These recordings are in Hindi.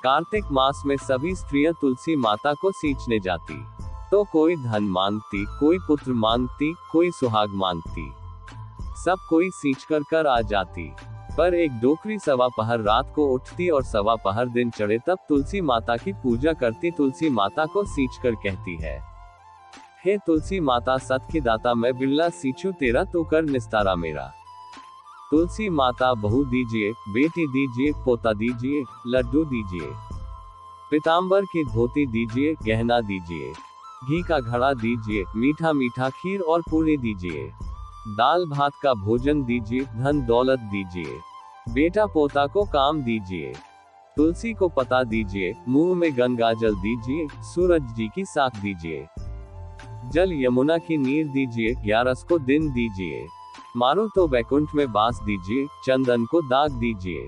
कार्तिक मास में सभी स्त्रियां तुलसी माता को सींचने जाती। तो कोई धन मांगती, कोई पुत्र मांगती, कोई सुहाग मांगती। सब कोई सींच कर आ जाती। पर एक डोकरी सवा पहर रात को उठती और सवा पहर दिन चढ़े तब तुलसी माता की पूजा करती। तुलसी माता को सींच कर कहती है, हे तुलसी माता सत की दाता, मैं बिरला सींचू तेरा, तो कर निस्तारा मेरा। तुलसी माता बहू दीजिए, बेटी दीजिए, पोता दीजिए, लड्डू दीजिए, पीतांबर की धोती दीजिए, गहना दीजिए, घी का घड़ा दीजिए, मीठा मीठा खीर और पूरी दीजिए, दाल भात का भोजन दीजिए, धन दौलत दीजिए, बेटा पोता को काम दीजिए, तुलसी को पता दीजिए, मुंह में गंगा जल दीजिए, सूरज जी की साख दीजिए, जल यमुना की नीर दीजिए, 11 को दिन दीजिए, मारो तो वैकुंठ में बास दीजिए, चंदन को दाग दीजिए,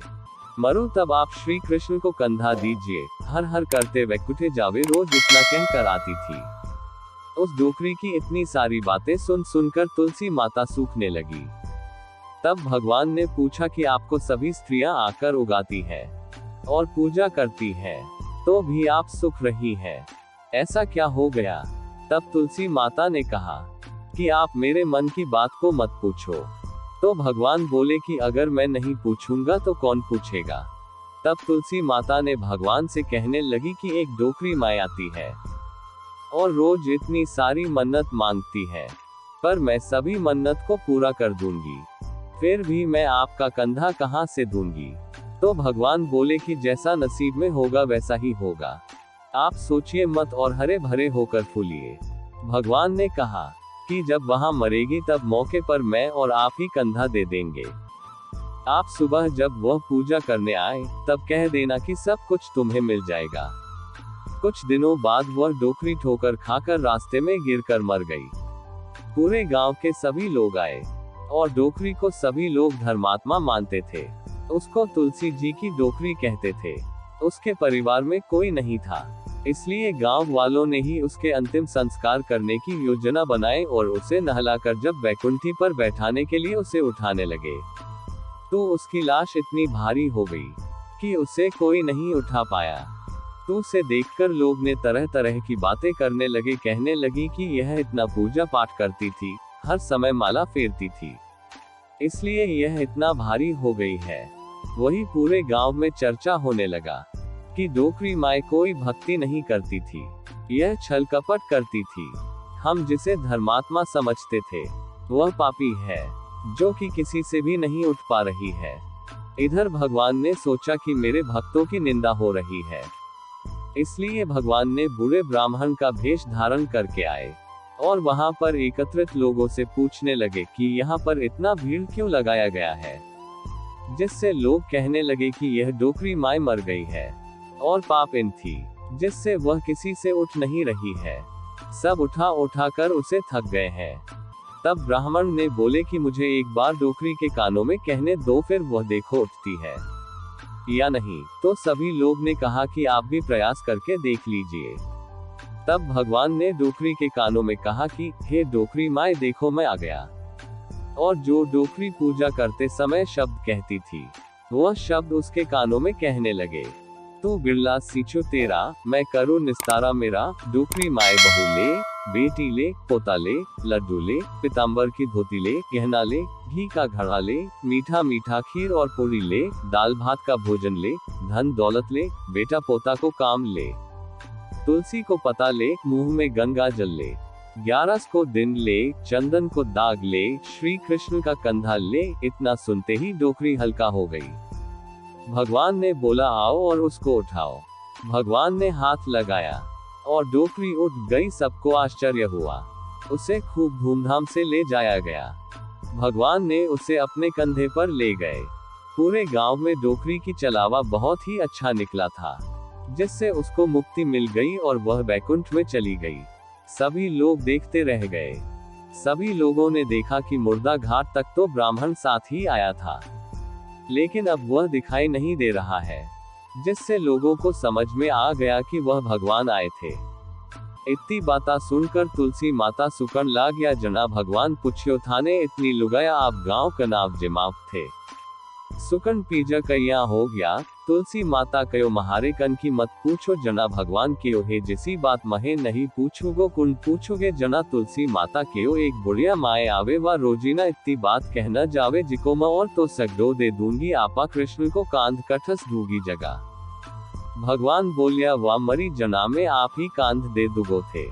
मरो तब आप श्री कृष्ण को कंधा दीजिए, हर हर करते वैकुंठे जावे, रोज इतना कह कर आती थी। उस डोकरी की इतनी सारी बातें सुन सुनकर तुलसी माता सूखने लगी। तब भगवान ने पूछा कि आपको सभी स्त्रियां आकर उगाती है और पूजा करती है, तो भी आप सुख रही है, ऐसा क्या हो गया? तब तुलसी माता ने कहा कि आप मेरे मन की बात को मत पूछो। तो भगवान बोले कि अगर मैं नहीं पूछूंगा तो कौन पूछेगा? तब तुलसी माता ने भगवान से कहने लगी कि एक डोकरी माई आती है और रोज इतनी सारी मन्नत मांगती है, पर मैं सभी मन्नत को पूरा कर दूंगी, फिर भी मैं आपका कंधा कहां से दूंगी? तो भगवान बोले कि जैसा नसीब में होगा वैसा ही होगा, आप सोचिए मत और हरे भरे होकर फूलिए। भगवान ने कहा कि जब वहां मरेगी तब मौके पर मैं और आप ही कंधा दे देंगे। आप सुबह जब वह पूजा करने आए तब कह देना कि सब कुछ तुम्हें मिल जाएगा। कुछ दिनों बाद वह डोकरी ठोकर खाकर रास्ते में गिरकर मर गई। पूरे गांव के सभी लोग आए और डोकरी को सभी लोग धर्मात्मा मानते थे। उसको तुलसी जी की डोकरी कहते थे। उसके परिवार में कोई नहीं था, इसलिए गांव वालों ने ही उसके अंतिम संस्कार करने की योजना बनाई और उसे नहलाकर जब वैकुंठी पर बैठाने के लिए उसे उठाने लगे, तो उसकी लाश इतनी भारी हो गई कि उसे कोई नहीं उठा पाया। तो उसे देखकर लोग ने तरह तरह की बातें करने लगे, कहने लगी कि यह इतना पूजा पाठ करती थी, हर समय माला फेरती थी, इसलिए यह इतना भारी हो गई है। वही पूरे गांव में चर्चा होने लगा कि डोकरी माई कोई भक्ति नहीं करती थी, यह छल कपट करती थी। हम जिसे धर्मात्मा समझते थे वह पापी है, जो कि किसी से भी नहीं उठ पा रही है। इधर भगवान ने सोचा कि मेरे भक्तों की निंदा हो रही है, इसलिए भगवान ने बूढ़े ब्राह्मण का भेष धारण करके आए और वहां पर एकत्रित लोगों से पूछने लगे कि यहाँ पर इतना भीड़ क्यों लगाया गया है, जिससे लोग कहने लगे कि यह डोकरी माई मर गई है और पापिन थी, जिससे वह किसी से उठ नहीं रही है। सब उठा कर उसे थक गए हैं। तब ब्राह्मण ने बोले कि मुझे एक बार डोकरी के कानों में कहने दो, फिर वह देखो उठती है या नहीं। तो सभी लोग ने कहा कि आप भी प्रयास करके देख लीजिए। तब भगवान ने डोकरी के कानों में कहा कि हे डोकरी माई देखो मैं आ गया। और जो डोकरी पूजा करते समय शब्द कहती थी, वह शब्द उसके कानों में कहने लगे, तू बिरला सींचू तेरा, मैं करूँ निस्तारा मेरा। डोकरी माए बहू ले, बेटी ले, पोता ले, लड्डू ले, पीतांबर की धोती ले, गहना ले, घी का घड़ा ले, मीठा मीठा खीर और पूरी ले, दाल भात का भोजन ले, धन दौलत ले, बेटा पोता को काम ले, तुलसी को पता ले, मुंह में गंगा जल ले, 11 को दिन ले, चंदन को दाग ले, श्री कृष्ण का कंधा ले। इतना सुनते ही डोकरी हल्का हो गई। भगवान ने बोला आओ और उसको उठाओ। भगवान ने हाथ लगाया और डोकरी उठ गई। सबको आश्चर्य हुआ। उसे खूब धूमधाम से ले जाया गया। भगवान ने उसे अपने कंधे पर ले गए। पूरे गांव में डोकरी की चलावा बहुत ही अच्छा निकला था, जिससे उसको मुक्ति मिल गई और वह वैकुंठ में चली गई। सभी लोग देखते रह गए। सभी लोगों ने देखा कि मुर्दा घाट तक तो ब्राह्मण साथ ही आया था, लेकिन अब वह दिखाई नहीं दे रहा है, जिससे लोगों को समझ में आ गया कि वह भगवान आए थे। इतनी बाता सुनकर तुलसी माता सुकन लाग गया। जना भगवान पुछ्यो थाने इतनी लुगाया आप गांव का नाव जमाव थे। सुकन पीजा कया हो गया, तुलसी माता कयो महारे कन की मत पूछो जना भगवान केयो है जिसी बात महे नहीं पूछूगो कुंड पूछोगे जना तुलसी माता केयो एक बुढ़िया माए आवे व रोजीना इतनी बात कहना जावे जिको मैं और तो सगडो दे दूंगी आपा कृष्ण को कांध कठस दूंगी जगह। भगवान बोलिया वा मरी जना में आप ही कांध दे दुगो थे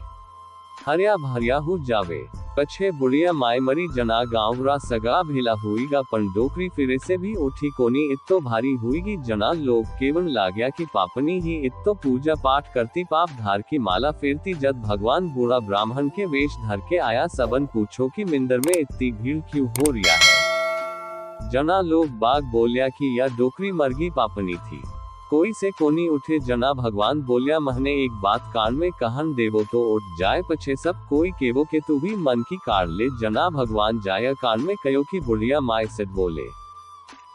हरिया भरिया हो जावे। पछे बुढ़िया माए मरी जना गाँवरा सगा भेला हुईगा पण डोकरी फिरे से भी उठी कोनी इत्तो भारी हुईगी जना लोग केवल लाग्या कि पापनी ही इत्तो पूजा पाठ करती पाप धार की माला फेरती जद भगवान बूढ़ा ब्राह्मण के वेश धर के आया सबन पूछो कि मिंदर में इतनी भीड़ क्यों हो रिया है। जना लोग बाग बोलिया कि यह डोकरी मरगी पापनी थी कोई से कोनी उठे जना भगवान बोलिया महने एक बात कान में कहन देवो तो उठ जाए पछे सब कोई केवो के तू भी मन की कार ले जना भगवान जाय कान में कयो की बुढ़िया माय सिद बोले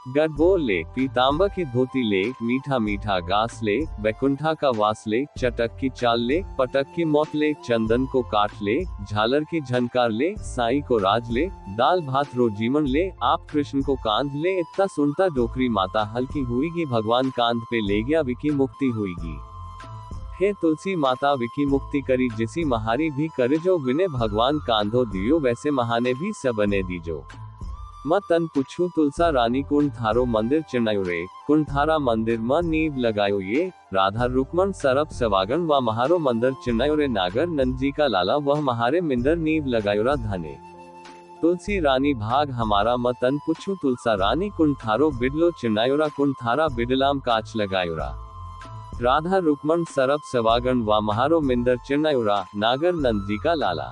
गड बोल ले पीताम्बर की धोती ले मीठा मीठा गास ले बैकुंठा का वास ले चटक की चाल ले पटक की मौत ले चंदन को काट ले झालर की झनकार ले साई को राज ले दाल भात रो जीवन ले आप कृष्ण को कांध ले इतना सुनता डोकरी माता हल्की हुईगी भगवान कांध पे ले गया विकी मुक्ति हुईगी। हे तुलसी माता विकी मुक्ति करी जिसी महारी भी करे जो विने भगवान कांधो दियो वैसे महाने भी सबने दीजो। म तन पुछू तुलसा रानी कुंड थारो मंदिर चिनायो रे कुंड थारा मंदिर म नींव लगायो ये राधा रुक्मण सरप सवागन व महारो मंदिर चिनायो रे नागर नंदजी का लाला वह महारे मिंदर नींव लगायो रा धने तुलसी रानी भाग हमारा म तन पुछू तुलसा रानी कुंड थारो बिडलो चिनायो रा कुंड थारा बिडलाम काच लगायो रा राधा रुक्मण सरप सवागन व महारो मिंदर चिनायो रा नागर नंदजी का लाला।